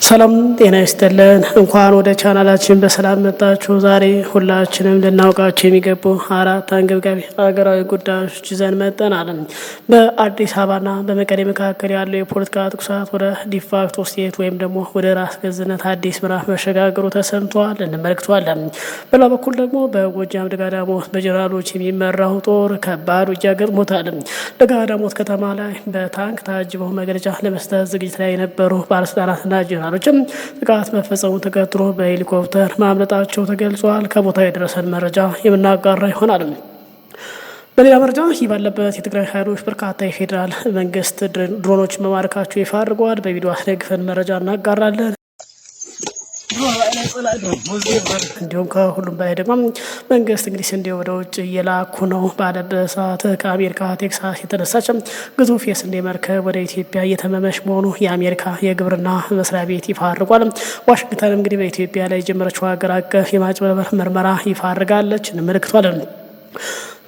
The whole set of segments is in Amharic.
ሰላም ጤና ይስጥልን። እንኳን ወደ ቻናላችን በሰላም መጣችሁ። ዛሬ ሁላችንም ልናውቃቸው የሚገቡ አራት አንገብጋቢ ሀገራዊ ጉዳዮች ይዘን መጥተናል። በአዲስ አበባና በመቀሌ መካከል ያለው የፖለቲካ ትኩሳት ወደ ዲፋክቶ ስቴት ወይም ደግሞ ወደ ራስ ገዝነት አዲስ ምዕራፍ መሸጋገሩ ተሰምቷል፣ እንመለከተዋለን። በሌላ በኩል ደግሞ በጎጃም ደጋዳሞት በጀነራሎች የሚመራው ጦር ከባድ ውጊያ ገጥሞታል። ደጋዳሞት ከተማ ላይ በታንክ ታጅበው መግለጫ ለመስጠት ዝግጅት ላይ የነበሩ ባለስልጣናትና ጀነራሎች ጥቃት መፈጸሙ ተከትሎ በሄሊኮፕተር ማምለጣቸው ተገልጿል። ከቦታው የደረሰን መረጃ የምናጋራ ይሆናል። በሌላ መረጃ ይህ ባለበት የትግራይ ኃይሎች በርካታ የፌዴራል መንግስት ድሮኖች መማረካቸው ይፋ አድርገዋል። በቪዲዮ አስደግፈን መረጃ እናጋራለን። እንዲሁም ከሁሉም በላይ ደግሞ መንግስት እንግዲህ ስንዴ ወደ ውጭ እየላኩ ነው ባለበት ሰዓት ከአሜሪካ ቴክሳስ የተነሳች ግዙፍ የስንዴ መርከብ ወደ ኢትዮጵያ እየተመመች መሆኑ የአሜሪካ የግብርና መስሪያ ቤት ይፋ አድርጓል። ዋሽንግተንም እንግዲህ በኢትዮጵያ ላይ የጀመረችው ሀገር አቀፍ የማጭበርበር ምርመራ ይፋ አድርጋለች፣ እንመለከተዋለን።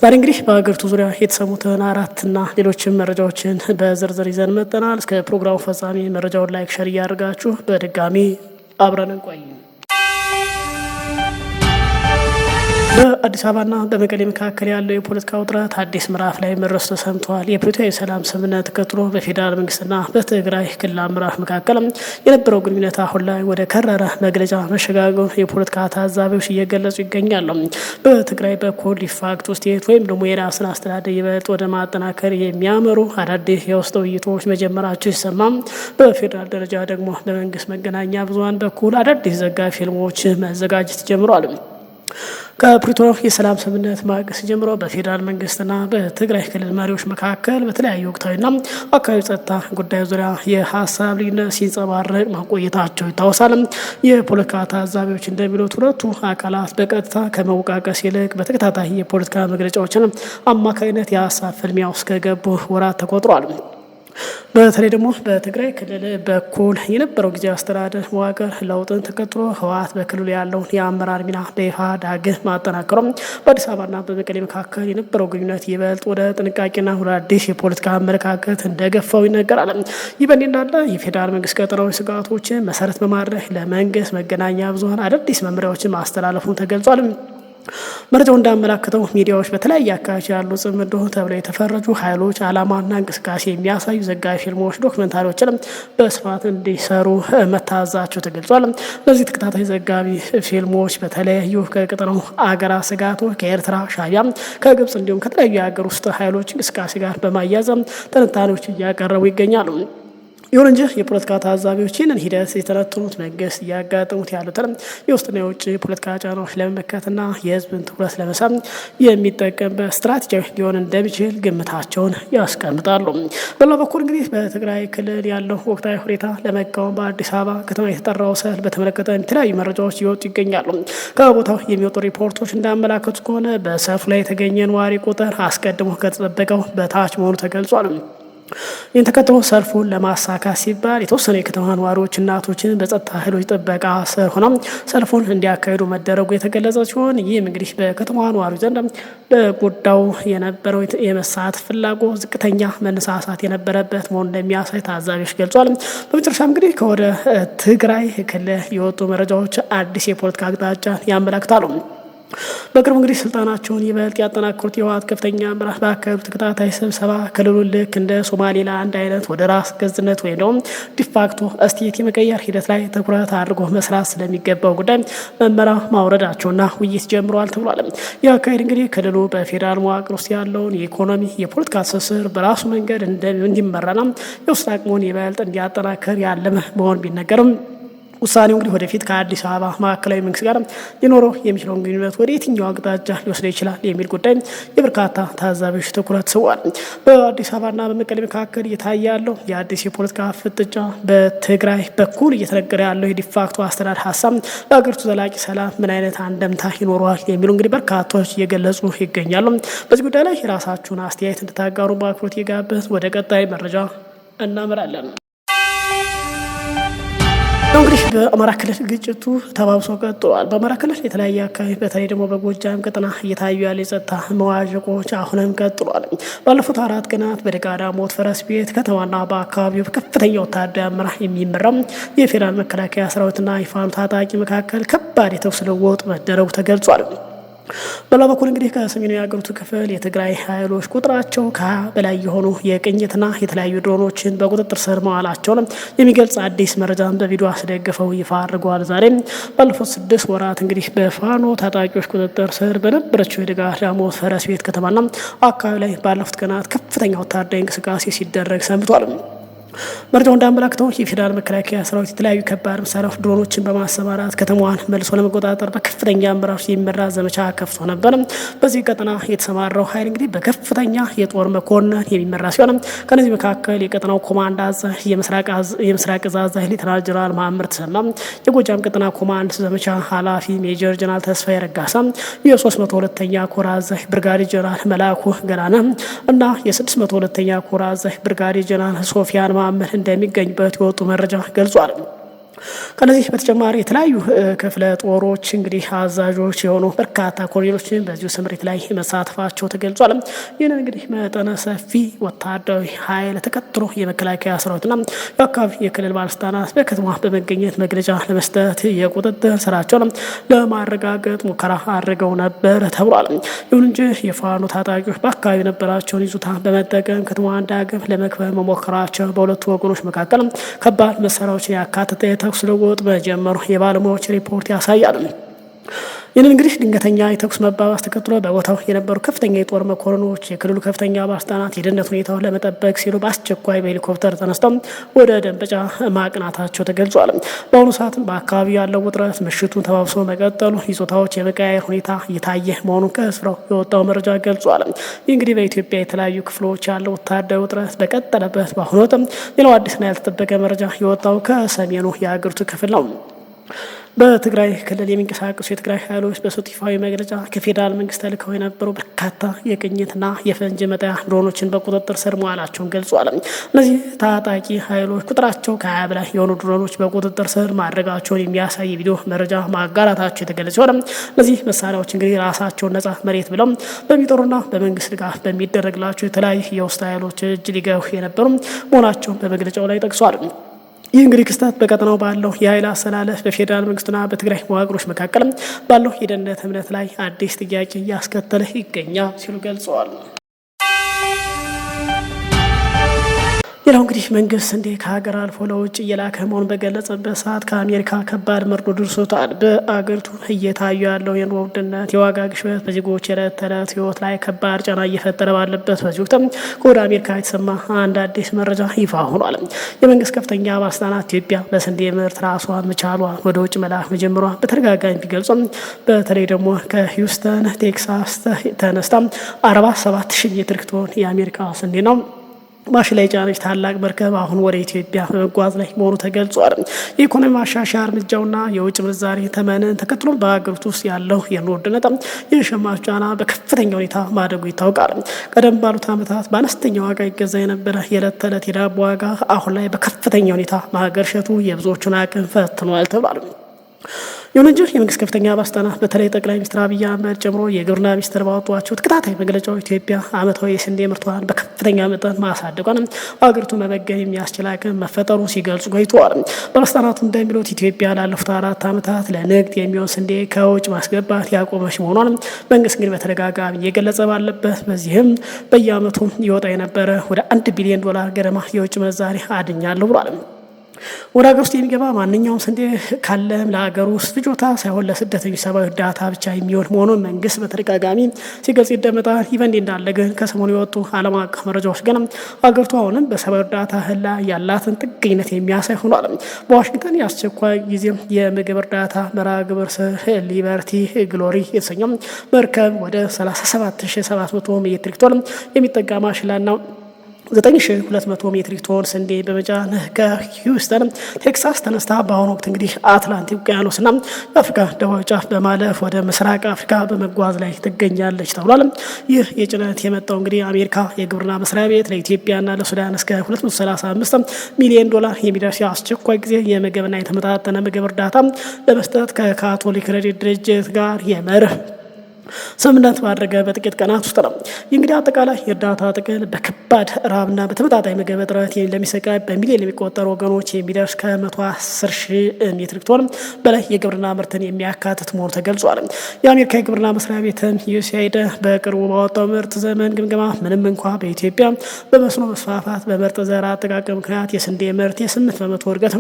ዛሬ እንግዲህ በሀገሪቱ ዙሪያ የተሰሙትን አራትና ሌሎችም መረጃዎችን በዝርዝር ይዘን መጥተናል። እስከ ፕሮግራሙ ፍጻሜ መረጃውን ላይክ፣ ሸር እያደርጋችሁ በድጋሚ አብረን እንቆይ። በአዲስ አበባና በመቀሌ መካከል ያለው የፖለቲካ ውጥረት አዲስ ምዕራፍ ላይ መድረሱ ተሰምተዋል። የፕሪቶሪያ የሰላም ስምምነት ተከትሎ በፌዴራል መንግስትና በትግራይ ክልል አመራር መካከል የነበረው ግንኙነት አሁን ላይ ወደ ከረረ መግለጫ መሸጋገሩ የፖለቲካ ታዛቢዎች እየገለጹ ይገኛሉ። በትግራይ በኩል ዲፋክቶ ስቴት ወይም ደግሞ የራስን አስተዳደር ይበልጥ ወደ ማጠናከር የሚያመሩ አዳዲስ የውስጥ ውይይቶች መጀመራቸው ሲሰማም፣ በፌዴራል ደረጃ ደግሞ በመንግስት መገናኛ ብዙኃን በኩል አዳዲስ ዘጋቢ ፊልሞች መዘጋጀት ጀምረዋል። ከፕሪቶሪያ የሰላም ስምምነት ማግስት ጀምሮ በፌዴራል መንግስትና በትግራይ ክልል መሪዎች መካከል በተለያዩ ወቅታዊና አካባቢ ጸጥታ ጉዳዮች ዙሪያ የሀሳብ ልዩነት ሲንጸባረቅ መቆየታቸው ይታወሳል። የፖለቲካ ታዛቢዎች እንደሚሉት ሁለቱ አካላት በቀጥታ ከመወቃቀስ ይልቅ በተከታታይ የፖለቲካ መግለጫዎችን አማካኝነት የሀሳብ ፍልሚያ ውስጥ ከገቡ ወራት ተቆጥሯል። በተለይ ደግሞ በትግራይ ክልል በኩል የነበረው ጊዜ አስተዳደር መዋቅር ለውጥን ተከትሎ ህወሓት በክልሉ ያለውን የአመራር ሚና በይፋ ዳግም ማጠናከሩም በአዲስ አበባና በመቀሌ መካከል የነበረው ግንኙነት ይበልጥ ወደ ጥንቃቄና ወደ አዲስ የፖለቲካ አመለካከት እንደገፋው ይነገራል። ይህ በእንዲህ እንዳለ የፌዴራል መንግስት ቀጠናዊ ስጋቶችን መሰረት በማድረግ ለመንግስት መገናኛ ብዙኃን አዳዲስ መመሪያዎችን ማስተላለፉን ተገልጿል። መረጃው እንዳመላክተው ሚዲያዎች በተለያየ አካባቢ ያሉ ጽምዶ ተብለው የተፈረጁ ኃይሎች ዓላማና እንቅስቃሴ የሚያሳዩ ዘጋቢ ፊልሞች፣ ዶክመንታሪዎችንም በስፋት እንዲሰሩ መታዘዛቸው ተገልጿል። በዚህ ተከታታይ ዘጋቢ ፊልሞች በተለያዩ ከቀጠናው አገራት ስጋቶች ከኤርትራ፣ ሻዕቢያ፣ ከግብጽ እንዲሁም ከተለያዩ የሀገር ውስጥ ኃይሎች እንቅስቃሴ ጋር በማያያዝ ትንታኔዎች እያቀረቡ ይገኛሉ። ይሁን እንጂ የፖለቲካ ታዛቢዎች ይህንን ሂደት የተነተኑት መንግስት እያጋጠሙት ያሉትን የውስጥና የውጭ ፖለቲካ ጫናዎች ለመመከትና የህዝብን ትኩረት ለመሳብ የሚጠቀምበት ስትራቴጂያዊ ሊሆን እንደሚችል ግምታቸውን ያስቀምጣሉ። በሌላ በኩል እንግዲህ በትግራይ ክልል ያለው ወቅታዊ ሁኔታ ለመቃወም በአዲስ አበባ ከተማ የተጠራው ሰልፍ በተመለከተ የተለያዩ መረጃዎች እየወጡ ይገኛሉ። ከቦታው የሚወጡ ሪፖርቶች እንዳመላከቱ ከሆነ በሰልፉ ላይ የተገኘ ነዋሪ ቁጥር አስቀድሞ ከተጠበቀው በታች መሆኑ ተገልጿል። ይህን ተከትሎ ሰልፉን ለማሳካት ሲባል የተወሰኑ የከተማ ነዋሪዎች እናቶችን በጸጥታ ኃይሎች ጥበቃ ስር ሆነው ሰልፉን እንዲያካሂዱ መደረጉ የተገለጸ ሲሆን ይህም እንግዲህ በከተማ ነዋሪዎች ዘንድ ለጉዳዩ የነበረው የመሳተፍ ፍላጎት ዝቅተኛ መነሳሳት የነበረበት መሆኑን እንደሚያሳይ ታዛቢዎች ገልጿል። በመጨረሻም እንግዲህ ከወደ ትግራይ ክልል የወጡ መረጃዎች አዲስ የፖለቲካ አቅጣጫ ያመላክታሉ። በቅርቡ እንግዲህ ስልጣናቸውን ይበልጥ ያጠናክሩት የህወሓት ከፍተኛ አመራር ባካሄዱት ተከታታይ ስብሰባ ክልሉን ልክ እንደ ሶማሌላንድ አይነት ወደ ራስ ገዝነት ወይም ደግሞ ዲፋክቶ ስቴት የመቀየር ሂደት ላይ ትኩረት አድርጎ መስራት ስለሚገባው ጉዳይ መመሪያ ማውረዳቸውና ውይይት ጀምረዋል ተብሏል። ይህ አካሄድ እንግዲህ ክልሉ በፌዴራል መዋቅር ውስጥ ያለውን የኢኮኖሚ የፖለቲካ ትስስር በራሱ መንገድ እንዲመራና የውስጥ አቅሙን ይበልጥ እንዲያጠናክር ያለመ መሆን ቢነገርም ውሳኔው እንግዲህ ወደፊት ከአዲስ አበባ ማዕከላዊ መንግስት ጋር ሊኖረው የሚችለውን ግንኙነት ወደ የትኛው አቅጣጫ ሊወስድ ይችላል የሚል ጉዳይ የበርካታ ታዛቢዎች ትኩረት ስቧል። በአዲስ አበባና በመቀሌ መካከል እየታየ ያለው የአዲስ የፖለቲካ ፍጥጫ በትግራይ በኩል እየተነገረ ያለው የዲፋክቶ አስተዳደር ሀሳብ ለሀገሪቱ ዘላቂ ሰላም ምን አይነት አንደምታ ይኖረዋል የሚሉ እንግዲህ በርካታዎች እየገለጹ ይገኛሉ። በዚህ ጉዳይ ላይ የራሳችሁን አስተያየት እንድታጋሩ በአክብሮት የጋበዝ ወደ ቀጣይ መረጃ እናመራለን። እንግዲህ በአማራ ክልል ግጭቱ ተባብሶ ቀጥሏል። በአማራ ክልል የተለያየ አካባቢ በተለይ ደግሞ በጎጃም ቀጠና እየታዩ ያለ የጸጥታ መዋዠቆች አሁንም ቀጥሏል። ባለፉት 4 ቀናት በደጋዳሞት ፈረስ ቤት ከተማና በአካባቢው ከፍተኛ ወታደራዊ አመራር የሚመራው የፌዴራል መከላከያ ሰራዊትና የፋኖ ታጣቂ መካከል ከባድ የተኩስ ልውውጥ መደረጉ ተገልጿል። በሌላ በኩል እንግዲህ ከሰሜኑ የሀገሪቱ ክፍል የትግራይ ኃይሎች ቁጥራቸው በላይ የሆኑ የቅኝትና የተለያዩ ድሮኖችን በቁጥጥር ስር መዋላቸውን የሚገልጽ አዲስ መረጃን በቪዲዮ አስደግፈው ይፋ አድርገዋል። ዛሬም ባለፉት 6 ወራት እንግዲህ በፋኖ ታጣቂዎች ቁጥጥር ስር በነበረችው የደጋዳሞት ፈረስ ቤት ከተማና አካባቢ ላይ ባለፉት ቀናት ከፍተኛ ወታደራዊ እንቅስቃሴ ሲደረግ ሰንብቷል። መረጃው እንዳመላክተው የፌዴራል መከላከያ ሰራዊት የተለያዩ ከባድ መሳሪያዎች ድሮኖችን በማሰማራት ከተማዋን መልሶ ለመቆጣጠር በከፍተኛ አመራሮች የሚመራ ዘመቻ ከፍቶ ነበር። በዚህ ቀጠና የተሰማራው ኃይል እንግዲህ በከፍተኛ የጦር መኮንን የሚመራ ሲሆን ከነዚህ መካከል የቀጠናው ኮማንድ አዛዥ የምስራቅ እዝ አዛዥ ሌተናል ጀነራል መሐመድ ተሰማ፣ የጎጃም ቀጠና ኮማንድ ዘመቻ ኃላፊ ሜጀር ጀነራል ተስፋዬ ረጋሳ፣ የ302ኛ ኮር አዛዥ ብርጋዴር ጀነራል መላኩ ገላነ እና የ602ኛ ኮር አዛዥ ብርጋዴር ጀነራል ሶፊያን ማመር እንደሚገኝበት የወጡ መረጃ ገልጿል። ከነዚህ በተጨማሪ የተለያዩ ክፍለ ጦሮች እንግዲህ አዛዦች የሆኑ በርካታ ኮሎኔሎችን በዚሁ ስምሪት ላይ መሳተፋቸው ተገልጿል። ይህንን እንግዲህ መጠነ ሰፊ ወታደራዊ ኃይል ተከትሎ የመከላከያ ሰራዊትና የአካባቢ የክልል ባለስልጣናት በከተማ በመገኘት መግለጫ ለመስጠት የቁጥጥር ስራቸውን ለማረጋገጥ ሙከራ አድርገው ነበር ተብሏል። ይሁን እንጂ የፋኖ ታጣቂዎች በአካባቢ የነበራቸውን ይዞታ በመጠቀም ከተማዋን ዳግም ለመክበብ መሞከራቸው በሁለቱ ወገኖች መካከል ከባድ መሳሪያዎችን ያካተተ የተኩስ ልውውጥ መጀመሩ የባለሙያዎች ሪፖርት ያሳያል። ይህንን እንግዲህ ድንገተኛ የተኩስ መባባስ ተከትሎ በቦታው የነበሩ ከፍተኛ የጦር መኮንኖች፣ የክልሉ ከፍተኛ ባለስልጣናት የደህንነት ሁኔታውን ለመጠበቅ ሲሉ በአስቸኳይ በሄሊኮፕተር ተነስተው ወደ ደንበጫ ማቅናታቸው ተገልጿል። በአሁኑ ሰዓትም በአካባቢው ያለው ውጥረት ምሽቱን ተባብሶ መቀጠሉ ይዞታዎች የመቀያየር ሁኔታ እየታየ መሆኑን ከስፍራው የወጣው መረጃ ገልጿል። ይህ እንግዲህ በኢትዮጵያ የተለያዩ ክፍሎች ያለው ወታደራዊ ውጥረት በቀጠለበት በአሁኑ ወቅት ሌላው አዲስና ያልተጠበቀ መረጃ የወጣው ከሰሜኑ የሀገሪቱ ክፍል ነው። በትግራይ ክልል የሚንቀሳቀሱ የትግራይ ኃይሎች በሰጡት ይፋዊ መግለጫ ከፌዴራል መንግስት ተልከው የነበሩ በርካታ የቅኝትና የፈንጅ መጣያ ድሮኖችን በቁጥጥር ስር መዋላቸውን ገልጿል። እነዚህ ታጣቂ ኃይሎች ቁጥራቸው ከ20 በላይ የሆኑ ድሮኖች በቁጥጥር ስር ማድረጋቸውን የሚያሳይ ቪዲዮ መረጃ ማጋራታቸው የተገለጸ ሲሆን እነዚህ መሳሪያዎች እንግዲህ ራሳቸውን ነጻ መሬት ብለው በሚጠሩና በመንግስት ድጋፍ በሚደረግላቸው የተለያዩ የውስጥ ኃይሎች እጅ ሊገቡ የነበሩ መሆናቸውን በመግለጫው ላይ ጠቅሷል። ይህ እንግዲህ ክስተት በቀጠናው ባለው የኃይል አሰላለፍ በፌዴራል መንግስትና በትግራይ መዋቅሮች መካከል ባለው የደህንነት እምነት ላይ አዲስ ጥያቄ እያስከተለ ይገኛል ሲሉ ገልጸዋል። ሌላው እንግዲህ መንግስት እንዴ ከሀገር አልፎ ለውጭ እየላከ መሆኑን በገለጸበት ሰዓት ከአሜሪካ ከባድ መርዶ ደርሶታል። በአገሪቱ እየታዩ ያለው የኑሮ ውድነት፣ የዋጋ ግሽበት በዜጎች የዕለት ተዕለት ህይወት ላይ ከባድ ጫና እየፈጠረ ባለበት በዚህ ወቅት ከወደ አሜሪካ የተሰማ አንድ አዲስ መረጃ ይፋ ሆኗል። የመንግስት ከፍተኛ ባለስልጣናት ኢትዮጵያ በስንዴ ምርት ራሷን መቻሏን ወደ ውጭ መላክ መጀመሯ በተደጋጋሚ ቢገልጹም በተለይ ደግሞ ከሂውስተን ቴክሳስ ተነስታ 47,000 ሜትሪክ ቶን የአሜሪካ ስንዴ ነው ማሽን ላይ ጫነች ታላቅ መርከብ አሁን ወደ ኢትዮጵያ በመጓዝ ላይ መሆኑ ተገልጿል። የኢኮኖሚ ማሻሻያ እርምጃውና የውጭ ምንዛሬ ተመንን ተከትሎ በሀገሪቱ ውስጥ ያለው የኑሮ ውድነት የሸማች ጫና በከፍተኛ ሁኔታ ማደጉ ይታወቃል። ቀደም ባሉት ዓመታት በአነስተኛ ዋጋ ይገዛ የነበረ የዕለት ተዕለት የዳቦ ዋጋ አሁን ላይ በከፍተኛ ሁኔታ ማገርሸቱ የብዙዎቹን አቅም ፈትኗል ተብሏል። ይሁን እንጂ የመንግስት ከፍተኛ ባለስልጣናት በተለይ ጠቅላይ ሚኒስትር አብይ አህመድ ጨምሮ የግብርና ሚኒስትር ባወጧቸው ተከታታይ መግለጫዎች ኢትዮጵያ ዓመታዊ የስንዴ ምርቷን በከፍተኛ መጠን ማሳደጓን ሀገሪቱ መመገብ የሚያስችል አቅም መፈጠሩ ሲገልጹ ቆይተዋል። ባለስልጣናቱ እንደሚሉት ኢትዮጵያ ላለፉት 4 ዓመታት ለንግድ የሚሆን ስንዴ ከውጭ ማስገባት ያቆመች መሆኗን መንግስት ግን በተደጋጋሚ እየገለጸ ባለበት በዚህም በየዓመቱ ይወጣ የነበረ ወደ $1 ቢሊዮን ገደማ የውጭ ምንዛሬ አድኛለሁ ብሏል። ወደ ሀገር ውስጥ የሚገባ ማንኛውም ስንዴ ካለም ለሀገር ውስጥ ፍጆታ ሳይሆን ለስደተኞች ሰብአዊ እርዳታ ብቻ የሚሆን መሆኑን መንግስት በተደጋጋሚ ሲገልጽ ይደመጣል። ይህ በእንዲህ እንዳለ ግን ከሰሞኑ የወጡ ዓለም አቀፍ መረጃዎች ግን ሀገሪቱ አሁንም በሰብአዊ እርዳታ እህል ላይ ያላትን ጥገኝነት የሚያሳይ ሆኗል። በዋሽንግተን የአስቸኳይ ጊዜ የምግብ እርዳታ መርሃ ግብር ስር ሊበርቲ ግሎሪ የተሰኘው መርከብ ወደ 37,700 ሜትሪክ ቶን የሚጠጋ ማሽላና 9200 ሜትሪክ ቶን ስንዴ በመጫን ከሂውስተን ቴክሳስ ተነስታ በአሁኑ ወቅት እንግዲህ አትላንቲክ ውቅያኖስና የአፍሪካ ደቡባዊ ጫፍ በማለፍ ወደ ምስራቅ አፍሪካ በመጓዝ ላይ ትገኛለች ተብሏል። ይህ የጭነት የመጣው እንግዲህ አሜሪካ የግብርና መስሪያ ቤት ለኢትዮጵያና ለሱዳን እስከ 235 ሚሊዮን ዶላር የሚደርስ አስቸኳይ ጊዜ የምግብና የተመጣጠነ ምግብ እርዳታ ለመስጠት ከካቶሊክ ረድኤት ድርጅት ጋር የመርህ ስምምነት ባደረገ በጥቂት ቀናት ውስጥ ነው። እንግዲህ አጠቃላይ የእርዳታ ጥቅል በከባድ ረሃብና በተመጣጣኝ ምግብ እጥረት ለሚሰቃይ በሚሊዮን የሚቆጠሩ ወገኖች የሚደርስ ከ110 ሺህ ሜትሪክ ቶን በላይ የግብርና ምርትን የሚያካትት መሆኑ ተገልጿል። የአሜሪካ የግብርና መስሪያ ቤትም ዩኤስአይዲ በቅርቡ ባወጣው ምርት ዘመን ግምገማ ምንም እንኳ በኢትዮጵያ በመስኖ መስፋፋት በምርጥ ዘር አጠቃቀም ምክንያት የስንዴ ምርት የ8 በመቶ እድገት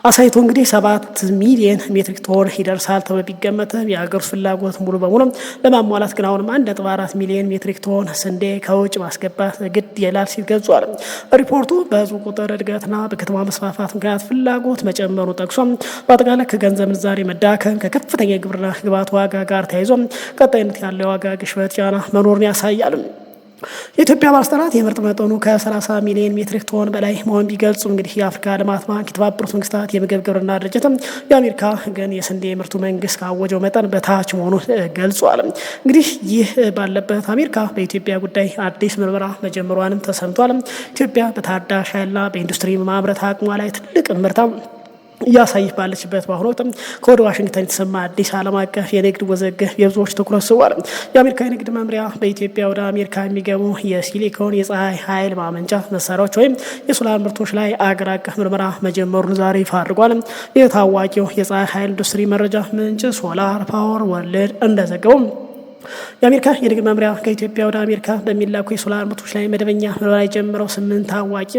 አሳይቶ እንግዲህ 7 ሚሊዮን ሜትሪክ ቶን ይደርሳል ተብሎ ቢገመትም የሀገር ውስጥ ፍላጎት ሙሉ በሙሉ ለማሟላት ግን አሁንም 1.4 ሚሊዮን ሜትሪክ ቶን ስንዴ ከውጭ ማስገባት ግድ ይላል ሲል ገልጿል። ሪፖርቱ በህዝቡ ቁጥር እድገትና በከተማ መስፋፋት ምክንያት ፍላጎት መጨመሩ ጠቅሶ በአጠቃላይ ከገንዘብ ምንዛሬ መዳከም ከከፍተኛ የግብርና ግብዓት ዋጋ ጋር ተያይዞ ቀጣይነት ያለው የዋጋ ግሽበት ጫና መኖሩን ያሳያል። የኢትዮጵያ ባለስልጣናት የምርት መጠኑ ከ30 ሚሊዮን ሜትሪክ ቶን በላይ መሆን ቢገልጹ እንግዲህ የአፍሪካ ልማት ባንክ፣ የተባበሩት መንግስታት የምግብ ግብርና ድርጅት የአሜሪካ ግን የስንዴ ምርቱ መንግስት ካወጀው መጠን በታች መሆኑን ገልጿል። እንግዲህ ይህ ባለበት አሜሪካ በኢትዮጵያ ጉዳይ አዲስ ምርመራ መጀመሯንም ተሰምቷል። ኢትዮጵያ በታዳሽ ኃይልና በኢንዱስትሪ ማምረት አቅሟ ላይ ትልቅ ምርታ እያሳየች ባለችበት በአሁኑ ወቅት ከወደ ዋሽንግተን የተሰማ አዲስ ዓለም አቀፍ የንግድ ውዝግብ የብዙዎች ትኩረት ስቧል። የአሜሪካ የንግድ መምሪያ በኢትዮጵያ ወደ አሜሪካ የሚገቡ የሲሊኮን የፀሐይ ኃይል ማመንጫ መሳሪያዎች ወይም የሶላር ምርቶች ላይ አገር አቀፍ ምርመራ መጀመሩን ዛሬ ይፋ አድርጓል። የታዋቂው የፀሐይ ኃይል ኢንዱስትሪ መረጃ ምንጭ ሶላር ፓወር ወርልድ እንደዘገበው የአሜሪካ የንግድ መምሪያ ከኢትዮጵያ ወደ አሜሪካ በሚላኩ የሶላር ምርቶች ላይ መደበኛ ምርመራ የጀመረው 8 ታዋቂ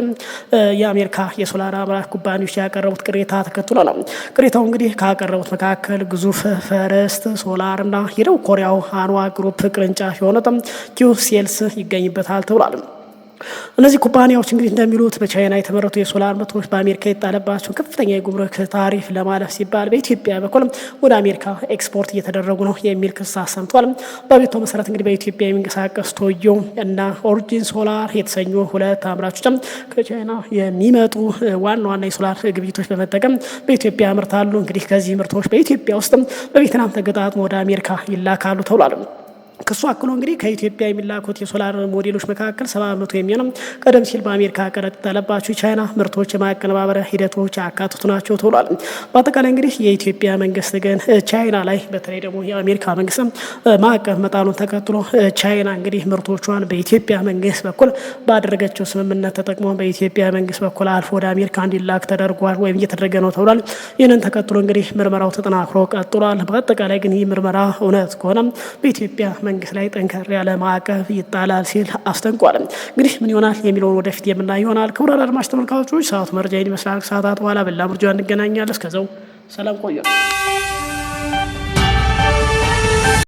የአሜሪካ የሶላር አምራች ኩባንያዎች ያቀረቡት ቅሬታ ተከትሎ ነው። ቅሬታው እንግዲህ ካቀረቡት መካከል ግዙፍ ፈረስት ሶላር እና የደቡብ ኮሪያው ሃንዋ ግሩፕ ቅርንጫፍ የሆነ ኪው ሴልስ ይገኝበታል ተብሏል። እነዚህ ኩባንያዎች እንግዲህ እንደሚሉት በቻይና የተመረቱ የሶላር ምርቶች በአሜሪካ የጣለባቸው ከፍተኛ የጉምሩክ ታሪፍ ለማለፍ ሲባል በኢትዮጵያ በኩል ወደ አሜሪካ ኤክስፖርት እየተደረጉ ነው የሚል ክስ አሰምቷል። በቤቷ መሰረት እንግዲህ በኢትዮጵያ የሚንቀሳቀስ ቶዮ እና ኦሪጂን ሶላር የተሰኙ 2 አምራቾችም ከቻይና የሚመጡ ዋና ዋና የሶላር ግብይቶች በመጠቀም በኢትዮጵያ ያመርታሉ። እንግዲህ ከዚህ ምርቶች በኢትዮጵያ ውስጥ በቬትናም ተገጣጥሞ ወደ አሜሪካ ይላካሉ ተብሏል። ክሱ አክሎ እንግዲህ ከኢትዮጵያ የሚላኩት የሶላር ሞዴሎች መካከል 70% የሚሆነው ቀደም ሲል በአሜሪካ ቀረጥ የተጣለባቸው የቻይና ምርቶች የማቀነባበሪያ ሂደቶች ያካትቱ ናቸው ተብሏል። በአጠቃላይ እንግዲህ የኢትዮጵያ መንግስት ግን ቻይና ላይ በተለይ ደግሞ የአሜሪካ መንግስት ማዕቀብ መጣሉን ተከትሎ ቻይና እንግዲህ ምርቶቿን በኢትዮጵያ መንግስት በኩል ባደረገችው ስምምነት ተጠቅሞ በኢትዮጵያ መንግስት በኩል አልፎ ወደ አሜሪካ እንዲላክ ተደርጓል ወይም እየተደረገ ነው ተብሏል። ይህንን ተከትሎ እንግዲህ ምርመራው ተጠናክሮ ቀጥሏል። በአጠቃላይ ግን ይህ ምርመራ እውነት ከሆነ በኢትዮጵያ መንግስት ላይ ጠንከር ያለ ማዕቀብ ይጣላል ሲል አስጠንቋል። እንግዲህ ምን ይሆናል የሚለውን ወደፊት የምናይ ይሆናል። ክቡራን አድማጭ ተመልካቾች ሰዓቱ መረጃ ይመስላል። ሰዓታት በኋላ በሌላ መረጃ እንገናኛለን። እስከዛው ሰላም ቆዩ።